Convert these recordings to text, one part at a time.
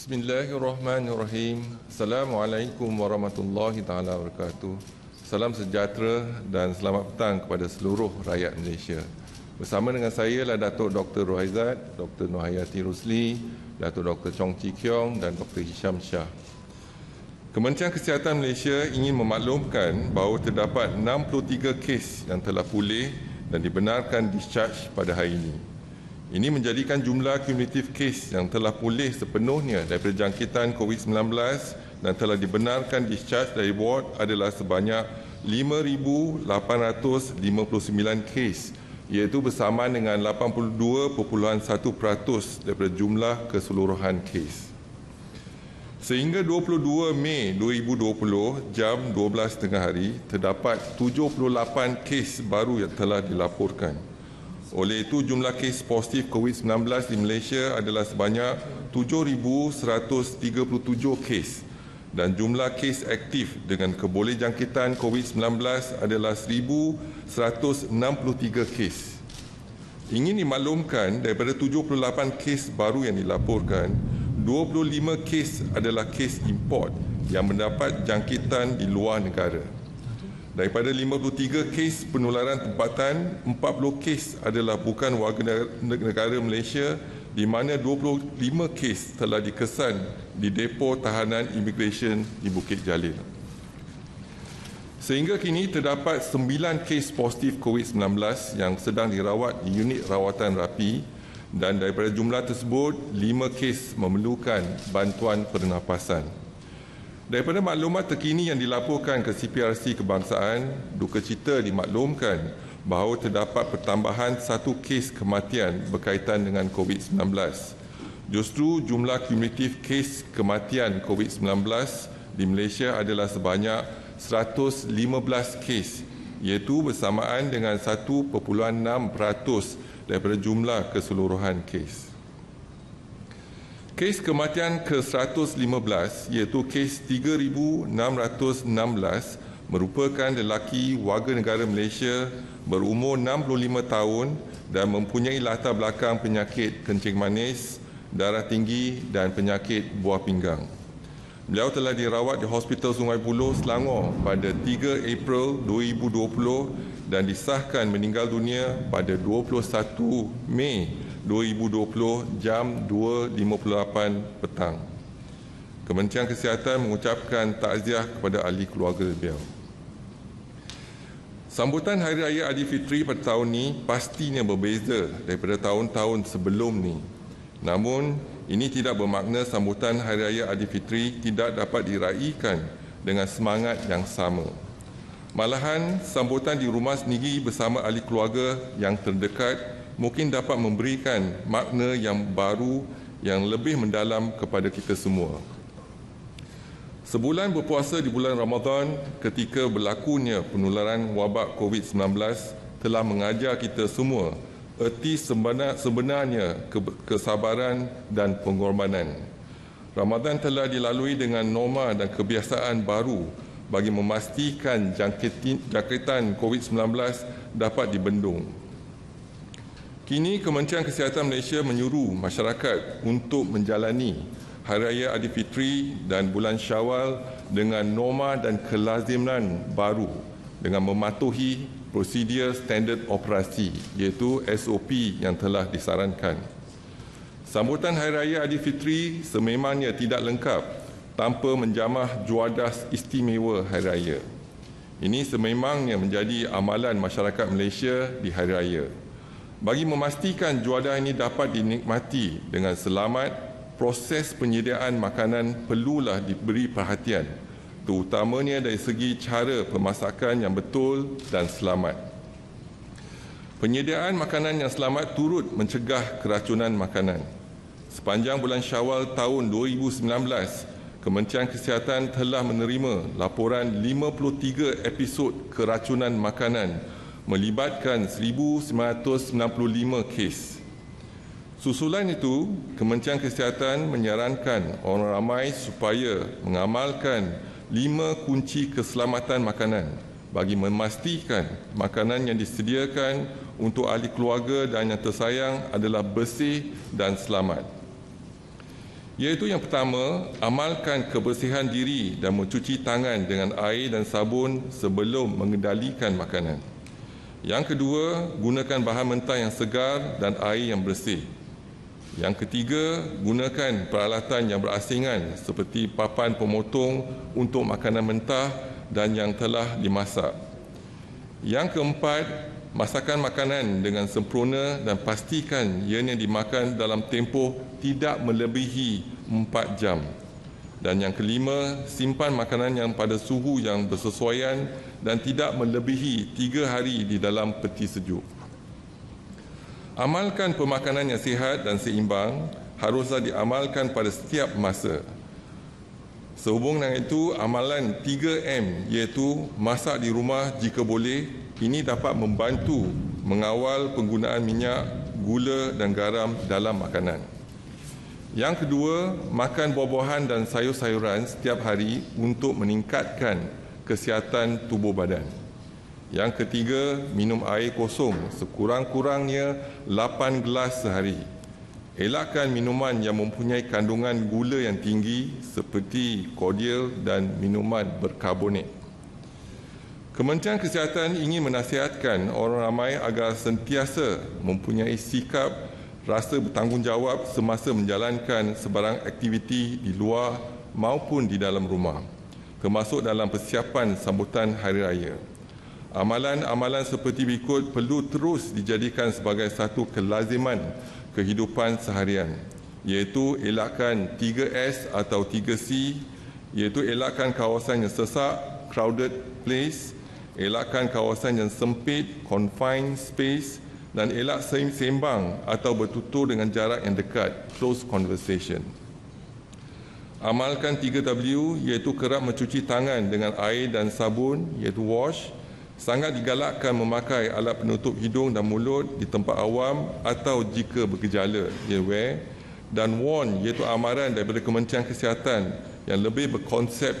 Bismillahirrahmanirrahim. Assalamualaikum warahmatullahi taala wabarakatuh. Salam sejahtera dan selamat petang kepada seluruh rakyat Malaysia. Bersama dengan saya adalah Datuk Dr. Rohaizat, Dr. Nohayati Rusli, Datuk Dr. Chong Chi Kiong dan Dr. Hisham Shah. Kementerian Kesihatan Malaysia ingin memaklumkan bahawa terdapat 63 kes yang telah pulih dan dibenarkan discharge pada hari ini. Ini menjadikan jumlah kumulatif kes yang telah pulih sepenuhnya daripada jangkitan COVID-19 dan telah dibenarkan discharge dari ward adalah sebanyak 5,859 kes, iaitu bersamaan dengan 82.1% daripada jumlah keseluruhan kes. Sehingga 22 Mei 2020 jam 12 tengah hari, terdapat 78 kes baru yang telah dilaporkan. Oleh itu, jumlah kes positif COVID-19 di Malaysia adalah sebanyak 7,137 kes dan jumlah kes aktif dengan kebolehjangkitan COVID-19 adalah 1,163 kes. Ingin dimaklumkan, daripada 78 kes baru yang dilaporkan, 25 kes adalah kes import yang mendapat jangkitan di luar negara. Daripada 53 kes penularan tempatan, 40 kes adalah bukan warga negara Malaysia, di mana 25 kes telah dikesan di depo tahanan imigresen di Bukit Jalil. Sehingga kini terdapat 9 kes positif COVID-19 yang sedang dirawat di unit rawatan rapi dan daripada jumlah tersebut, 5 kes memerlukan bantuan pernafasan. Daripada maklumat terkini yang dilaporkan ke CPRC Kebangsaan, duka cita dimaklumkan bahawa terdapat pertambahan 1 kes kematian berkaitan dengan COVID-19. Justru jumlah kumulatif kes kematian COVID-19 di Malaysia adalah sebanyak 115 kes, iaitu bersamaan dengan 1.6% daripada jumlah keseluruhan kes. Kes kematian ke-115 iaitu kes 3,616 merupakan lelaki warga negara Malaysia berumur 65 tahun dan mempunyai latar belakang penyakit kencing manis, darah tinggi dan penyakit buah pinggang. Beliau telah dirawat di Hospital Sungai Buloh, Selangor pada 3 April 2020 dan disahkan meninggal dunia pada 21 Mei 2020 jam 2.58 petang. Kementerian Kesihatan mengucapkan takziah kepada ahli keluarga beliau. Sambutan Hari Raya Aidilfitri pada tahun ini pastinya berbeza daripada tahun-tahun sebelum ni. Namun, ini tidak bermakna sambutan Hari Raya Aidilfitri tidak dapat diraikan dengan semangat yang sama. Malahan, sambutan di rumah sendiri bersama ahli keluarga yang terdekat mungkin dapat memberikan makna yang baru yang lebih mendalam kepada kita semua. Sebulan berpuasa di bulan Ramadan ketika berlakunya penularan wabak COVID-19 telah mengajar kita semua erti sebenarnya kesabaran dan pengorbanan. Ramadan telah dilalui dengan norma dan kebiasaan baru bagi memastikan jangkitan COVID-19 dapat dibendung. Kini Kementerian Kesihatan Malaysia menyuruh masyarakat untuk menjalani Hari Raya Aidilfitri dan bulan Syawal dengan norma dan kelaziman baru dengan mematuhi prosedur standard operasi iaitu SOP yang telah disarankan. Sambutan Hari Raya Aidilfitri sememangnya tidak lengkap tanpa menjamah juadah istimewa Hari Raya. Ini sememangnya menjadi amalan masyarakat Malaysia di Hari Raya. Bagi memastikan juadah ini dapat dinikmati dengan selamat, proses penyediaan makanan perlulah diberi perhatian, terutamanya dari segi cara pemasakan yang betul dan selamat. Penyediaan makanan yang selamat turut mencegah keracunan makanan. Sepanjang bulan Syawal tahun 2019, Kementerian Kesihatan telah menerima laporan 53 episod keracunan makanan melibatkan 1,995 kes. Susulan itu, Kementerian Kesihatan menyarankan orang ramai supaya mengamalkan 5 kunci keselamatan makanan bagi memastikan makanan yang disediakan untuk ahli keluarga dan yang tersayang adalah bersih dan selamat. Iaitu yang pertama, amalkan kebersihan diri dan mencuci tangan dengan air dan sabun sebelum mengendalikan makanan. Yang kedua, gunakan bahan mentah yang segar dan air yang bersih. Yang ketiga, gunakan peralatan yang berasingan seperti papan pemotong untuk makanan mentah dan yang telah dimasak. Yang keempat, masakkan makanan dengan sempurna dan pastikan ianya dimakan dalam tempoh tidak melebihi 4 jam. Dan yang kelima, simpan makanan yang pada suhu yang bersesuaian dan tidak melebihi 3 hari di dalam peti sejuk. Amalkan pemakanan yang sihat dan seimbang haruslah diamalkan pada setiap masa. Sehubung dengan itu, amalan 3M iaitu masak di rumah jika boleh, ini dapat membantu mengawal penggunaan minyak, gula dan garam dalam makanan. Yang kedua, makan buah-buahan dan sayur-sayuran setiap hari untuk meningkatkan kesihatan tubuh badan. Yang ketiga, minum air kosong sekurang-kurangnya 8 gelas sehari. Elakkan minuman yang mempunyai kandungan gula yang tinggi seperti kordial dan minuman berkarbonat. Kementerian Kesihatan ingin menasihatkan orang ramai agar sentiasa mempunyai sikap rasa bertanggungjawab semasa menjalankan sebarang aktiviti di luar maupun di dalam rumah, termasuk dalam persiapan sambutan Hari Raya. Amalan-amalan seperti berikut perlu terus dijadikan sebagai satu kelaziman kehidupan seharian, iaitu elakkan 3S atau 3C, iaitu elakkan kawasan yang sesak, crowded place, elakkan kawasan yang sempit, confined space, dan elak sembang atau bertutur dengan jarak yang dekat, close conversation. Amalkan 3W, iaitu kerap mencuci tangan dengan air dan sabun, iaitu wash. Sangat digalakkan memakai alat penutup hidung dan mulut di tempat awam atau jika bergejala, wear. Dan warn, iaitu amaran daripada Kementerian Kesihatan yang lebih berkonsep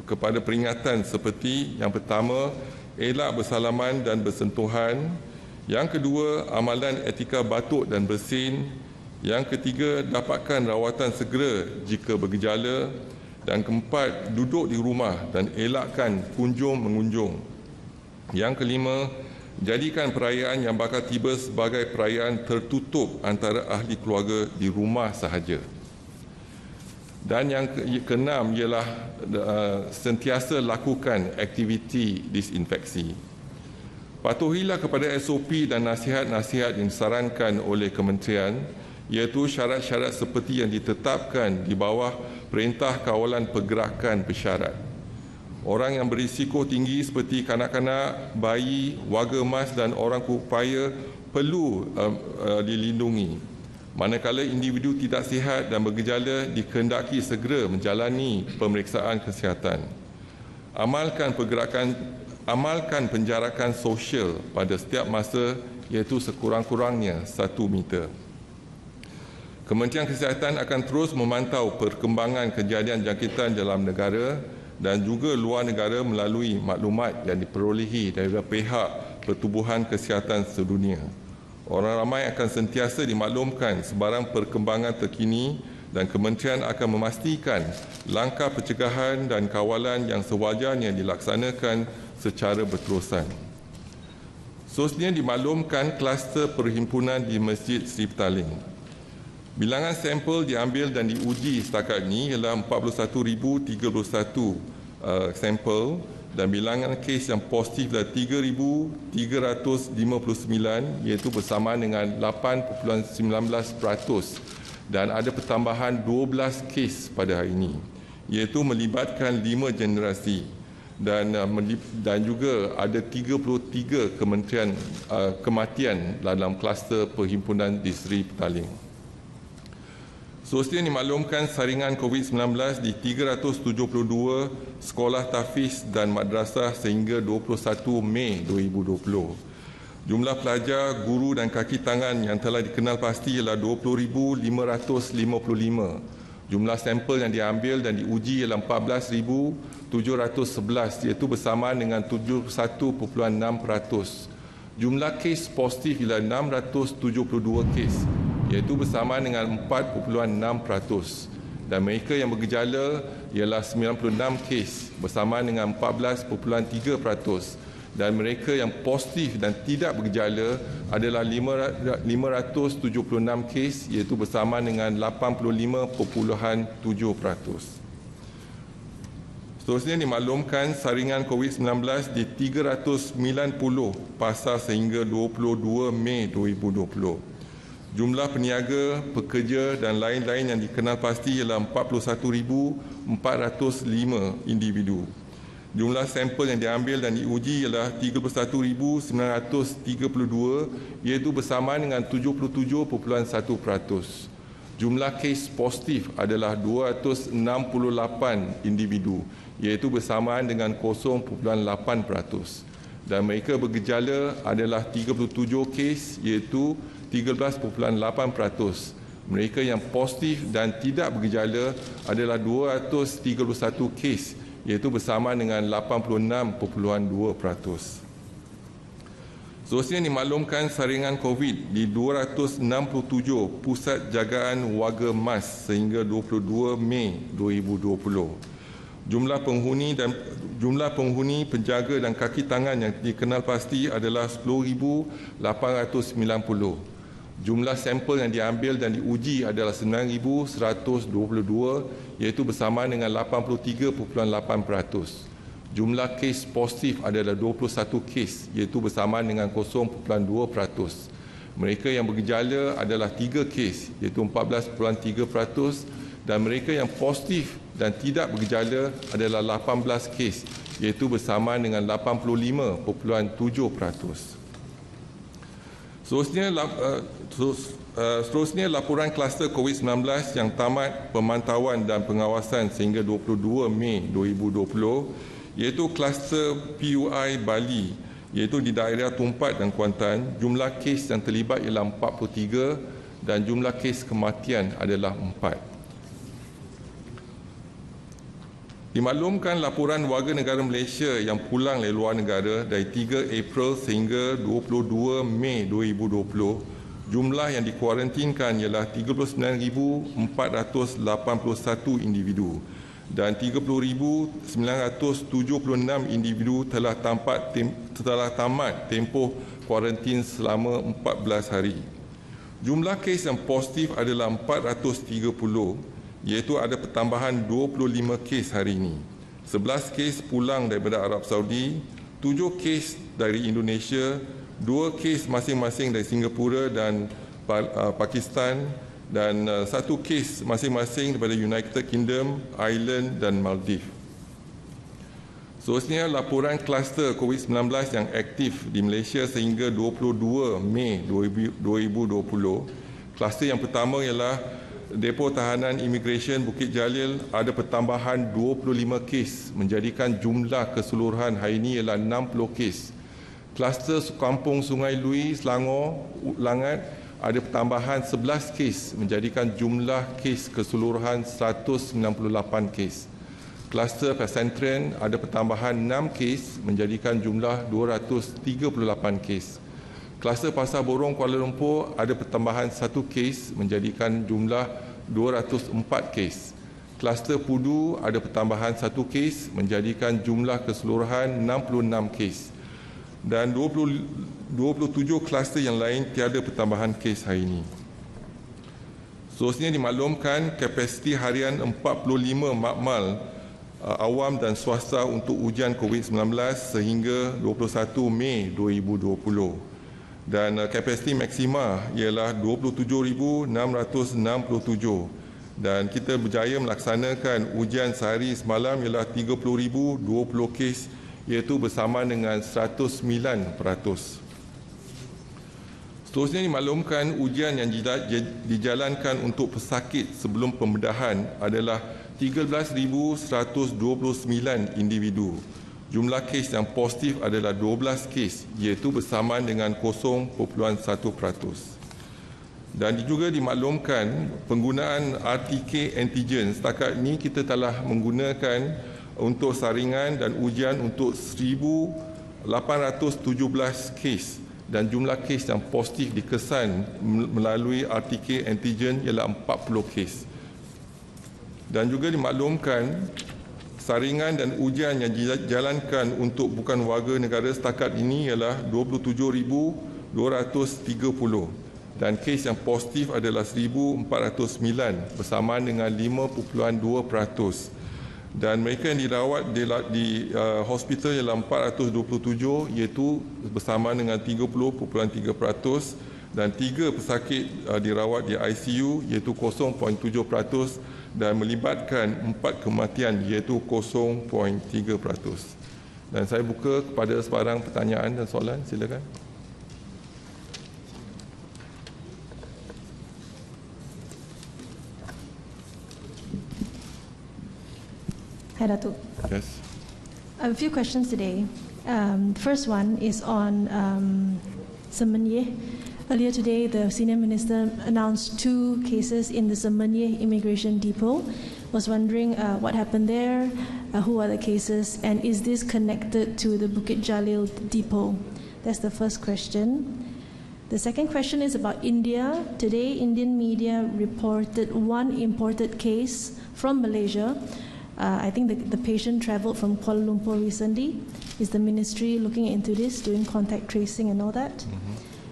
kepada peringatan seperti yang pertama, elak bersalaman dan bersentuhan. Yang kedua, amalan etika batuk dan bersin. Yang ketiga, dapatkan rawatan segera jika bergejala. Dan keempat, duduk di rumah dan elakkan kunjung-mengunjung. Yang kelima, jadikan perayaan yang bakal tiba sebagai perayaan tertutup antara ahli keluarga di rumah sahaja. Dan yang keenam ialah sentiasa lakukan aktiviti disinfeksi. Patuhilah kepada SOP dan nasihat-nasihat yang disarankan oleh kementerian, iaitu syarat-syarat seperti yang ditetapkan di bawah Perintah Kawalan Pergerakan Bersyarat. Orang yang berisiko tinggi seperti kanak-kanak, bayi, warga emas dan orang berupaya perlu dilindungi. Manakala individu tidak sihat dan bergejala dikehendaki segera menjalani pemeriksaan kesihatan. Amalkan penjarakan sosial pada setiap masa, iaitu sekurang-kurangnya 1 meter. Kementerian Kesihatan akan terus memantau perkembangan kejadian jangkitan dalam negara dan juga luar negara melalui maklumat yang diperolehi daripada pihak Pertubuhan Kesihatan Sedunia. Orang ramai akan sentiasa dimaklumkan sebarang perkembangan terkini dan kementerian akan memastikan langkah pencegahan dan kawalan yang sewajarnya dilaksanakan secara berterusan. Seterusnya dimaklumkan kluster perhimpunan di Masjid Sri Petaling. Bilangan sampel diambil dan diuji setakat ini ialah 41,031 sampel dan bilangan kes yang positif adalah 3,359 iaitu bersamaan dengan 8.19% dan ada pertambahan 12 kes pada hari ini iaitu melibatkan 5 generasi dan juga ada 33 kematian dalam kluster perhimpunan di Sri Petaling. Seterusnya dimaklumkan saringan COVID-19 di 372 sekolah tahfiz dan madrasah sehingga 21 Mei 2020. Jumlah pelajar, guru dan kaki tangan yang telah dikenal pasti ialah 20,555. Jumlah sampel yang diambil dan diuji ialah 14,711 iaitu bersamaan dengan 71.6%. Jumlah kes positif ialah 672 kes iaitu bersamaan dengan 4.6%. dan mereka yang bergejala ialah 96 kes bersamaan dengan 14.3%, dan mereka yang positif dan tidak bergejala adalah 576 kes iaitu bersamaan dengan 85.7%. Seterusnya dimaklumkan saringan COVID-19 di 390 pasar sehingga 22 Mei 2020. Jumlah peniaga, pekerja dan lain-lain yang dikenal pasti ialah 41,405 individu. Jumlah sampel yang diambil dan diuji ialah 31,932 iaitu bersamaan dengan 77.1%. Jumlah kes positif adalah 268 individu iaitu bersamaan dengan 0.8%. Dan mereka bergejala adalah 37 kes iaitu 13.8%. Mereka yang positif dan tidak bergejala adalah 231 kes iaitu bersamaan dengan 86.2%. Seterusnya dimaklumkan saringan COVID di 267 pusat jagaan warga MAS sehingga 22 Mei 2020. Jumlah penghuni penjaga dan kaki tangan yang dikenal pasti adalah 10,890. Jumlah sampel yang diambil dan diuji adalah 9,122 iaitu bersamaan dengan 83.8%. Jumlah kes positif adalah 21 kes iaitu bersamaan dengan 0.2%. Mereka yang bergejala adalah 3 kes iaitu 14.3%, dan mereka yang positif dan tidak bergejala adalah 18 kes iaitu bersamaan dengan 85.7%. Seterusnya laporan kluster COVID-19 yang tamat pemantauan dan pengawasan sehingga 22 Mei 2020 iaitu kluster PUI Bali iaitu di daerah Tumpat dan Kuantan. Jumlah kes yang terlibat ialah 43 dan jumlah kes kematian adalah 4. Dimaklumkan laporan warga negara Malaysia yang pulang dari luar negara dari 3 April sehingga 22 Mei 2020, jumlah yang dikuarantinkan ialah 39,481 individu dan 30,976 individu telah tamat tempoh kuarantin selama 14 hari. Jumlah kes yang positif adalah 430, iaitu ada pertambahan 25 kes hari ini. 11 kes pulang daripada Arab Saudi, 7 kes dari Indonesia, 2 kes masing-masing dari Singapura dan Pakistan, dan 1 kes masing-masing daripada United Kingdom, Ireland dan Maldives. Seterusnya, laporan kluster COVID-19 yang aktif di Malaysia sehingga 22 Mei 2020. Kluster yang pertama ialah Depo Tahanan Imigresen Bukit Jalil, ada pertambahan 25 kes menjadikan jumlah keseluruhan hari ini ialah 60 kes. Kluster Kampung Sungai Lui, Selangor, Langat, ada pertambahan 11 kes menjadikan jumlah kes keseluruhan 198 kes. Kluster Pesantren ada pertambahan 6 kes menjadikan jumlah 238 kes. Kluster Pasar Borong Kuala Lumpur ada pertambahan 1 kes menjadikan jumlah 204 kes. Kluster Pudu ada pertambahan 1 kes menjadikan jumlah keseluruhan 66 kes. Dan 27 kluster yang lain tiada pertambahan kes hari ini. Seterusnya dimaklumkan kapasiti harian 45 makmal awam dan swasta untuk ujian COVID-19 sehingga 21 Mei 2020. Dan kapasiti maksima ialah 27,667 dan kita berjaya melaksanakan ujian sehari semalam ialah 30,020 kes iaitu bersama dengan 109%. Seterusnya dimaklumkan ujian yang dijalankan untuk pesakit sebelum pembedahan adalah 13,129 individu. Jumlah kes yang positif adalah 12 kes iaitu bersamaan dengan 0.1%. Dan juga dimaklumkan penggunaan RTK antigen. Setakat ini kita telah menggunakan untuk saringan dan ujian untuk 1,817 kes dan jumlah kes yang positif dikesan melalui RTK antigen ialah 40 kes. Dan juga dimaklumkan, saringan dan ujian yang dijalankan untuk bukan warga negara setakat ini ialah 27,230 dan kes yang positif adalah 1,409 bersamaan dengan 5.2%. Dan mereka yang dirawat di hospital ialah 427 iaitu bersamaan dengan 30.3%, dan 3 pesakit dirawat di ICU iaitu 0.7% dan melibatkan 4 kematian iaitu 0.3%. Dan saya buka kepada sebarang pertanyaan dan soalan, silakan. Hi, Datuk. Yes. I have a few questions today. The first one is on Semenyih. Earlier today, the senior minister announced 2 cases in the Semenyih immigration depot. Was wondering what happened there, who are the cases, and is this connected to the Bukit Jalil depot? That's the first question. The second question is about India. Today, Indian media reported 1 imported case from Malaysia. I think the patient traveled from Kuala Lumpur recently. Is the ministry looking into this, doing contact tracing and all that?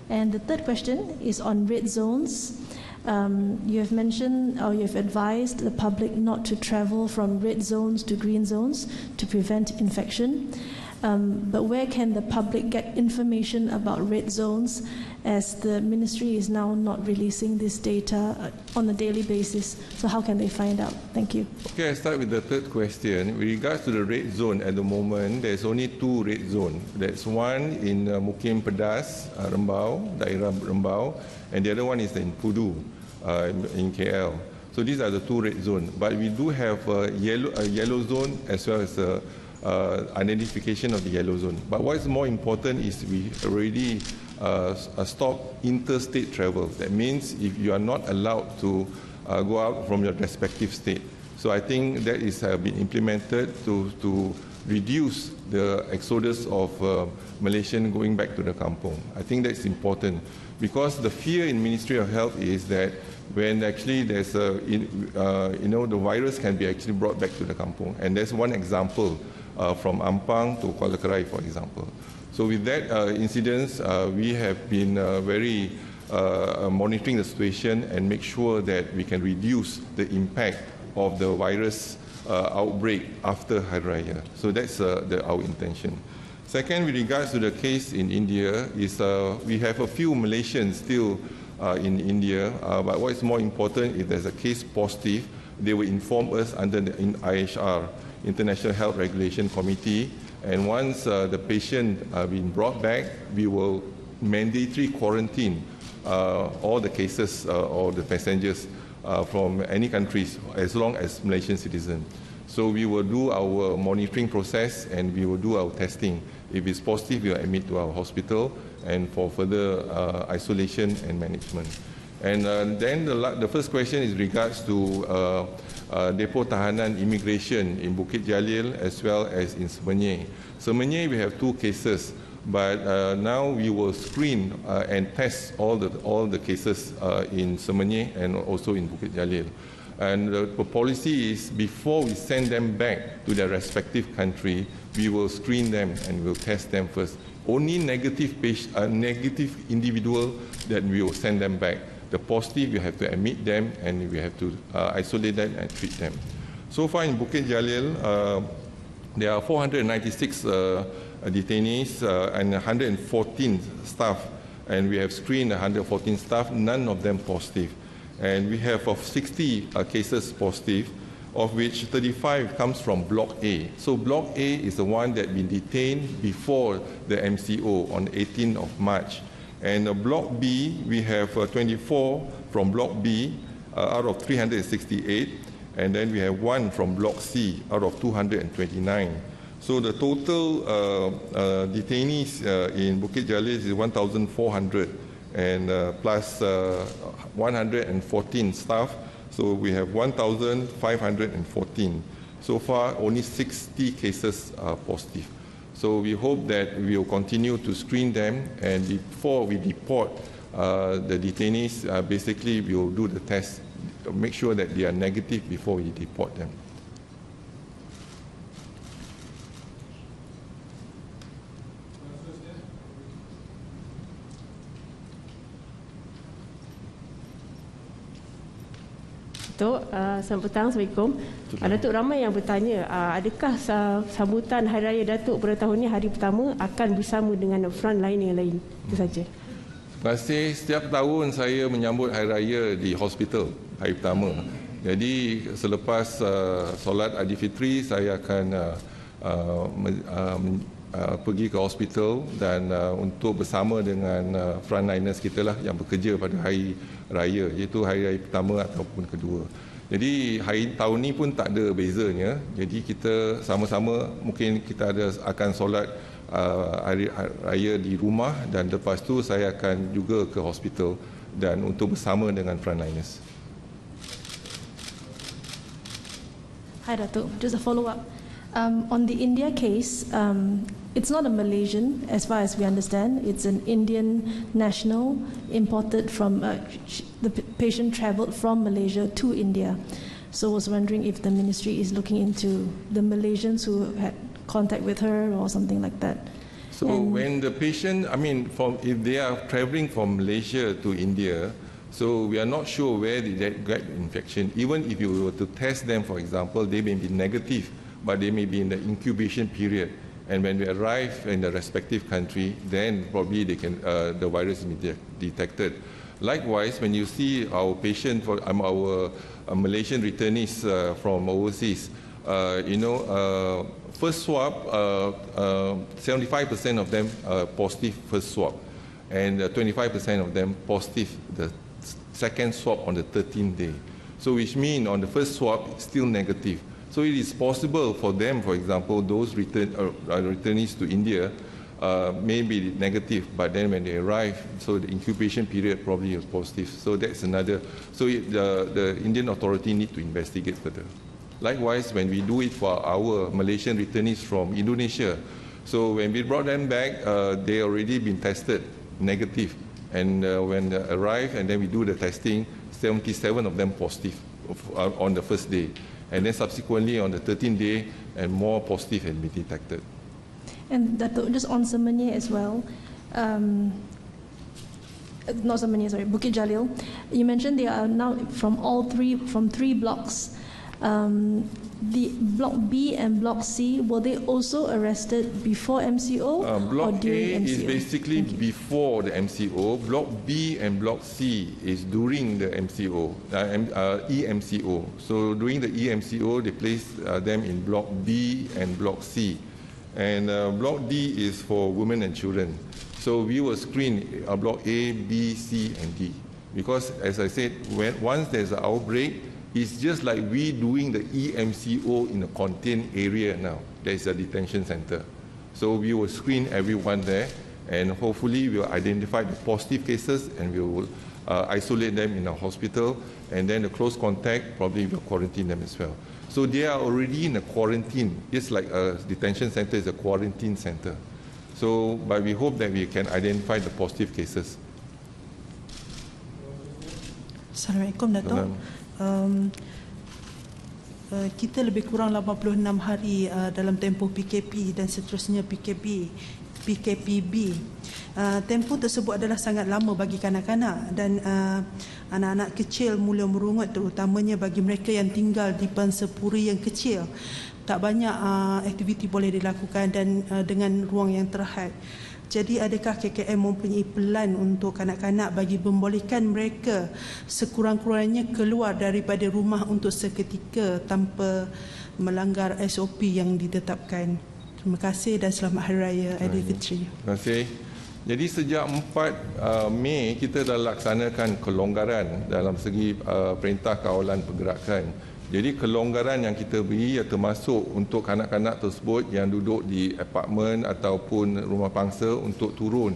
And the third question is on red zones. You have mentioned, or you have advised the public not to travel from red zones to green zones to prevent infection. But where can the public get information about red zones, as the ministry is now not releasing this data on a daily basis? So how can they find out? Thank you. Okay, I start with the third question. With regards to the red zone, at the moment, there's only 2 red zones. That's one in Mukim Pedas, Rembau, daerah Rembau, and the other one is in Pudu, in KL. So these are the 2 red zones. But we do have a yellow zone as well as identification of the yellow zone. But what is more important is we already stop interstate travel. That means if you are not allowed to go out from your respective state. So I think that is been implemented to reduce the exodus of Malaysian going back to the kampung. I think that's important, because the fear in Ministry of Health is that when actually there's the virus can be actually brought back to the kampung. And there's one example from Ampang to Kuala Kerai, for example. So with that incidents, we have been very monitoring the situation and make sure that we can reduce the impact of the virus outbreak after Hari Raya. So that's our intention. Second, with regards to the case in India, is we have a few Malaysians still in India, but what is more important, if there's a case positive, they will inform us under the IHR, International Health Regulation Committee, and once the patient been brought back, we will mandatory quarantine all the cases or the passengers from any countries as long as Malaysian citizen. So we will do our monitoring process and we will do our testing. If it's positive, we will admit to our hospital and for further isolation and management. And then the first question is regards to Depo Tahanan Immigration in Bukit Jalil as well as in Semenyih. Semenyih, we have 2 cases, but now we will screen and test all the cases in Semenyih and also in Bukit Jalil. And the policy is before we send them back to their respective country, we will screen them and we'll test them first. Only negative individual that we will send them back. The positive, we have to admit them and we have to isolate them and treat them. So far in Bukit Jalil, there are 496 detainees and 114 staff, and we have screened 114 staff, none of them positive. And we have 60 cases positive, of which 35 comes from Block A. So Block A is the one that been detained before the MCO on 18th of March. And Block B, we have 24 from Block B out of 368, and then we have 1 from Block C out of 229. So the total detainees in Bukit Jalil is 1,400, and plus 114 staff. So we have 1,514. So far, only 60 cases are positive. So we hope that we will continue to screen them, and before we deport the detainees, basically we will do the test make sure that they are negative before we deport them. Datuk, selamat petang, Assalamualaikum. Datuk, ramai yang bertanya, adakah sambutan Hari Raya Datuk pada tahun ini hari pertama akan bersama dengan frontline yang lain? Itu saja. Terima kasih. Setiap tahun saya menyambut Hari Raya di hospital hari pertama. Jadi selepas solat Aidilfitri, saya akan pergi ke hospital dan untuk bersama dengan frontliners kita lah yang bekerja pada hari raya, iaitu hari raya pertama ataupun kedua. Jadi tahun ni pun tak ada bezanya. Jadi kita sama-sama mungkin kita akan solat hari raya di rumah dan lepas tu saya akan juga ke hospital dan untuk bersama dengan frontliners. Hi Datuk, just a follow-up. On the India case, it's not a Malaysian, as far as we understand. It's an Indian national imported from, the patient travelled from Malaysia to India. So I was wondering if the ministry is looking into the Malaysians who had contact with her or something like that. So when the patient, if they are travelling from Malaysia to India, so we are not sure where did they get infection. Even if you were to test them, for example, they may be negative, but they may be in the incubation period. And when we arrive in the respective country, then probably the virus will be detected. Likewise, when you see our patient, our Malaysian returnees from overseas, first swab, 75% of them positive first swab, and 25% of them positive the second swab on the 13th day. So which means on the first swab, it's still negative. So it is possible for them, for example, those returnees to India may be negative, but then when they arrive, so the incubation period probably is positive. So that's another. So the Indian authority need to investigate further. Likewise, when we do it for our Malaysian returnees from Indonesia, so when we brought them back, they already been tested negative, and when they arrive and then we do the testing, 77 of them positive on the first day. And then subsequently on the 13th day, and more positive had been detected. And Datuk, just on Semenyih as well, not Semenyih, sorry, Bukit Jalil, you mentioned they are now from three blocks. The Block B and Block C, were they also arrested before MCO Block or during A MCO? is basically before the MCO. Block B and Block C is during the MCO, EMCO. So during the EMCO, they placed them in Block B and Block C. And Block D is for women and children. So we will screen Block A, B, C, and D. Because as I said, once there's an outbreak, it's just like we doing the EMCO in a contained area now. There is a detention center. So we will screen everyone there, and hopefully we will identify the positive cases, and we will isolate them in our hospital, and then the close contact, probably we will quarantine them as well. So they are already in a quarantine. It's like a detention center is a quarantine center. So, but we hope that we can identify the positive cases. Assalamualaikum, Datuk. Kita lebih kurang 86 hari dalam tempoh PKP dan seterusnya PKPB. Tempoh tersebut adalah sangat lama bagi kanak-kanak dan anak-anak kecil mula merungut, terutamanya bagi mereka yang tinggal di pansapuri yang kecil. Tak banyak aktiviti boleh dilakukan dan dengan ruang yang terhad. Jadi adakah KKM mempunyai pelan untuk kanak-kanak bagi membolehkan mereka sekurang-kurangnya keluar daripada rumah untuk seketika tanpa melanggar SOP yang ditetapkan? Terima kasih dan selamat Hari Raya Aidilfitri. Terima kasih. Jadi sejak 4 Mei kita dah laksanakan kelonggaran dalam segi perintah kawalan pergerakan. Jadi kelonggaran yang kita beri termasuk untuk kanak-kanak tersebut yang duduk di apartmen ataupun rumah pangsa untuk turun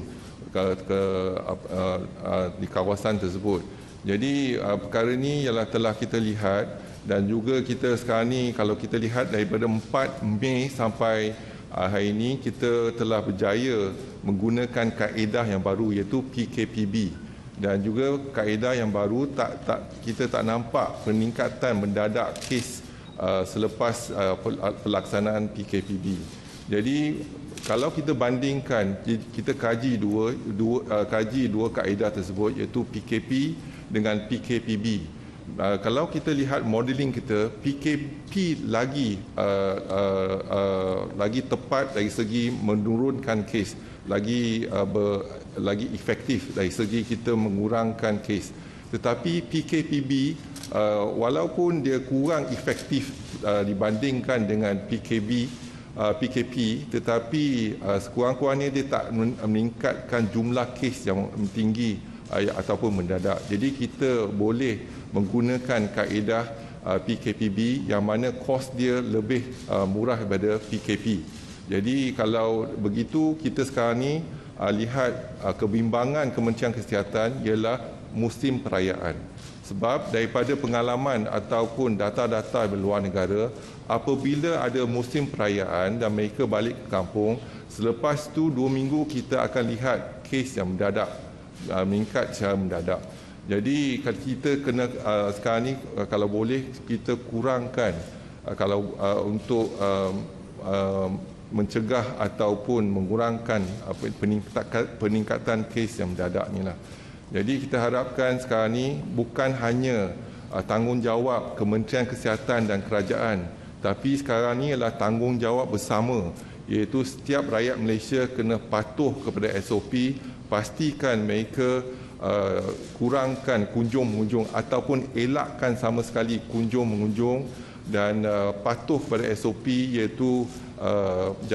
di kawasan tersebut. Jadi perkara ini ialah telah kita lihat, dan juga kita sekarang ni kalau kita lihat daripada 4 Mei sampai hari ini kita telah berjaya menggunakan kaedah yang baru iaitu PKPB. Dan juga kaedah yang baru, kita tak nampak peningkatan mendadak kes selepas pelaksanaan PKPB. Jadi kalau kita bandingkan, kita kaji dua kaedah tersebut, iaitu PKP dengan PKPB. Kalau kita lihat modeling kita, PKP lagi tepat dari segi menurunkan kes, lagi efektif dari segi kita mengurangkan kes. Tetapi PKPB walaupun dia kurang efektif dibandingkan dengan PKP, tetapi sekurang-kurangnya dia tak meningkatkan jumlah kes yang tinggi ataupun mendadak. Jadi kita boleh menggunakan kaedah PKPB yang mana kos dia lebih murah daripada PKP. Jadi kalau begitu, kita sekarang ni lihat kebimbangan Kementerian Kesihatan ialah musim perayaan. Sebab daripada pengalaman ataupun data-data di luar negara, apabila ada musim perayaan dan mereka balik ke kampung, selepas tu 2 minggu kita akan lihat kes yang mendadak, meningkat secara mendadak. Jadi kita kena sekarang ni kalau boleh kita kurangkan kalau untuk mencegah ataupun mengurangkan peningkatan kes yang mendadak ni lah. Jadi kita harapkan sekarang ni bukan hanya tanggungjawab Kementerian Kesihatan dan kerajaan, tapi sekarang ni adalah tanggungjawab bersama, iaitu setiap rakyat Malaysia kena patuh kepada SOP, pastikan mereka kurangkan kunjung-mengunjung ataupun elakkan sama sekali kunjung-mengunjung dan patuh kepada SOP, iaitu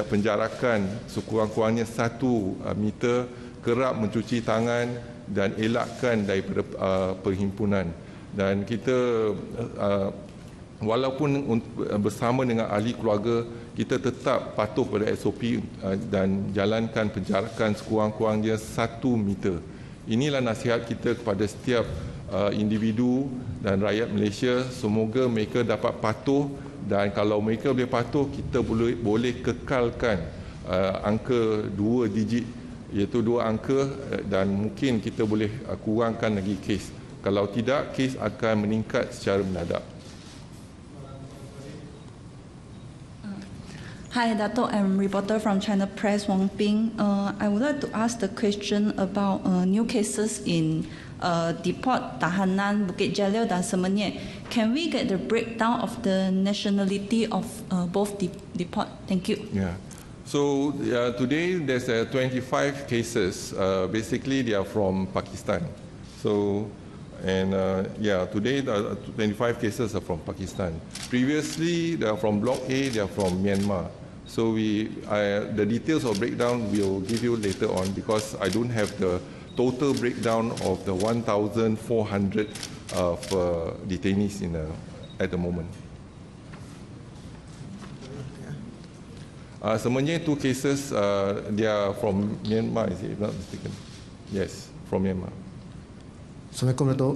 penjarakan sekurang-kurangnya 1 meter, kerap mencuci tangan dan elakkan daripada perhimpunan. Dan kita walaupun bersama dengan ahli keluarga, kita tetap patuh pada SOP dan jalankan penjarakan sekurang-kurangnya 1 meter. Inilah nasihat kita kepada setiap individu dan rakyat Malaysia. Semoga mereka dapat patuh, dan kalau mereka boleh patuh, kita boleh kekalkan angka 2 digit, iaitu 2 angka, dan mungkin kita boleh kurangkan lagi kes. Kalau tidak, kes akan meningkat secara mendadak. Hi, Dato'. I'm reporter from China Press, Wang Ping. I would like to ask the question about new cases in Depot, Tahanan, Bukit Jalil, dan Semenyih. Can we get the breakdown of the nationality of both Depot? Thank you. Yeah. So today there's 25 cases. Basically, they are from Pakistan. So, and today the 25 cases are from Pakistan. Previously, they are from Block A. They are from Myanmar. So the details of breakdown we'll give you later on, because I don't have the total breakdown of the 1,400 of detainees at the moment. Semenyih 2 cases, they are from Myanmar, is it, if not mistaken? Yes, from Myanmar. Assalamualaikum, Datuk.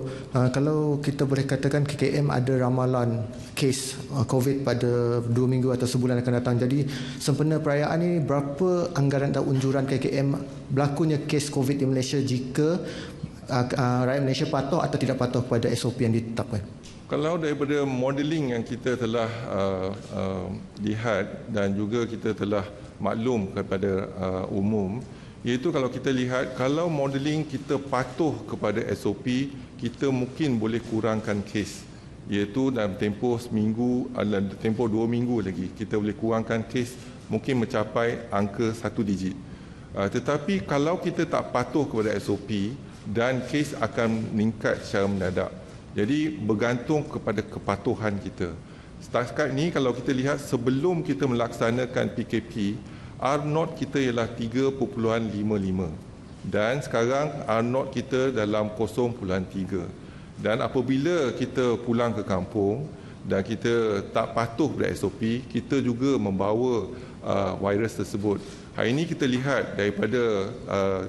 Kalau kita boleh katakan KKM ada ramalan kes COVID pada 2 minggu atau sebulan akan datang. Jadi sempena perayaan ini, berapa anggaran atau unjuran KKM berlakunya kes COVID di Malaysia jika rakyat Malaysia patuh atau tidak patuh kepada SOP yang ditetapkan? Kalau daripada modeling yang kita telah lihat dan juga kita telah maklum kepada umum, iaitu kalau kita lihat, kalau modeling kita patuh kepada SOP, kita mungkin boleh kurangkan kes, iaitu dalam tempoh seminggu, dalam tempoh 2 minggu lagi kita boleh kurangkan kes, mungkin mencapai angka 1 digit. Tetapi kalau kita tak patuh kepada SOP, dan kes akan meningkat secara mendadak. Jadi bergantung kepada kepatuhan kita. Setakat ini kalau kita lihat, sebelum kita melaksanakan PKP, R0 kita ialah 3.55 dan sekarang R0 kita dalam 0.3. Dan apabila kita pulang ke kampung dan kita tak patuh pada SOP, kita juga membawa virus tersebut. Hari ini kita lihat daripada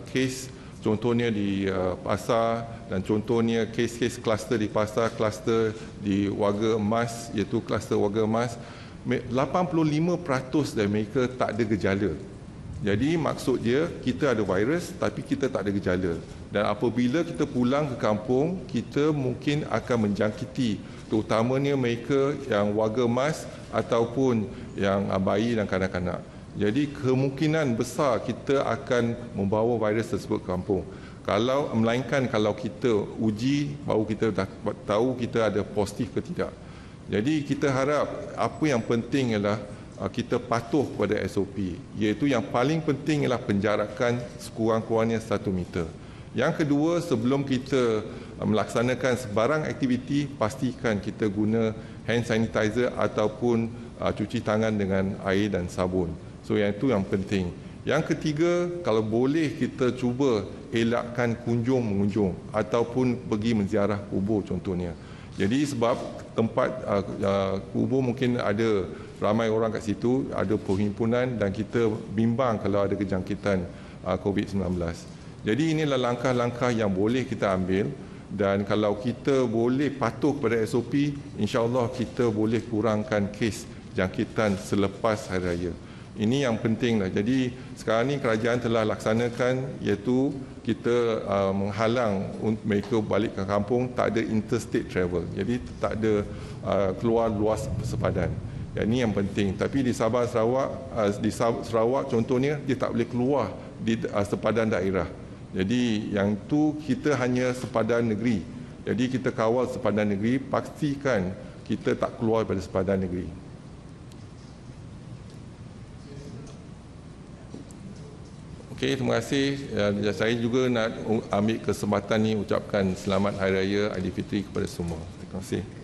kes contohnya di pasar, dan contohnya kes-kes kluster di pasar, kluster di Warga Emas, iaitu kluster Warga Emas, 85% dari mereka tak ada gejala. Jadi maksud dia kita ada virus tapi kita tak ada gejala. Dan apabila kita pulang ke kampung, kita mungkin akan menjangkiti terutamanya mereka yang warga emas ataupun yang bayi dan kanak-kanak. Jadi kemungkinan besar kita akan membawa virus tersebut ke kampung. Melainkan kalau kita uji baru kita dah tahu kita ada positif ke tidak. Jadi kita harap apa yang penting ialah kita patuh kepada SOP, iaitu yang paling penting ialah penjarakan sekurang-kurangnya 1 meter. Yang kedua, sebelum kita melaksanakan sebarang aktiviti, pastikan kita guna hand sanitizer ataupun cuci tangan dengan air dan sabun. So yang itu yang penting. Yang ketiga, kalau boleh kita cuba elakkan mengunjung ataupun pergi menziarah kubur contohnya. Jadi sebab tempat kubur mungkin ada ramai orang kat situ, ada perhimpunan dan kita bimbang kalau ada kejangkitan COVID-19. Jadi inilah langkah-langkah yang boleh kita ambil dan kalau kita boleh patuh kepada SOP, insya-Allah kita boleh kurangkan kes jangkitan selepas Hari Raya. Ini yang pentinglah. Jadi sekarang ni kerajaan telah laksanakan iaitu kita menghalang mereka balik ke kampung, tak ada interstate travel. Jadi tak ada keluar luas sepadan. Ini yang penting. Tapi di Sabah Sarawak contohnya dia tak boleh keluar di sepadan daerah. Jadi yang tu kita hanya sepadan negeri. Jadi kita kawal sepadan negeri, pastikan kita tak keluar daripada sepadan negeri. Okey, terima kasih. Saya juga nak ambil kesempatan ini ucapkan selamat Hari Raya Aidilfitri kepada semua. Terima kasih.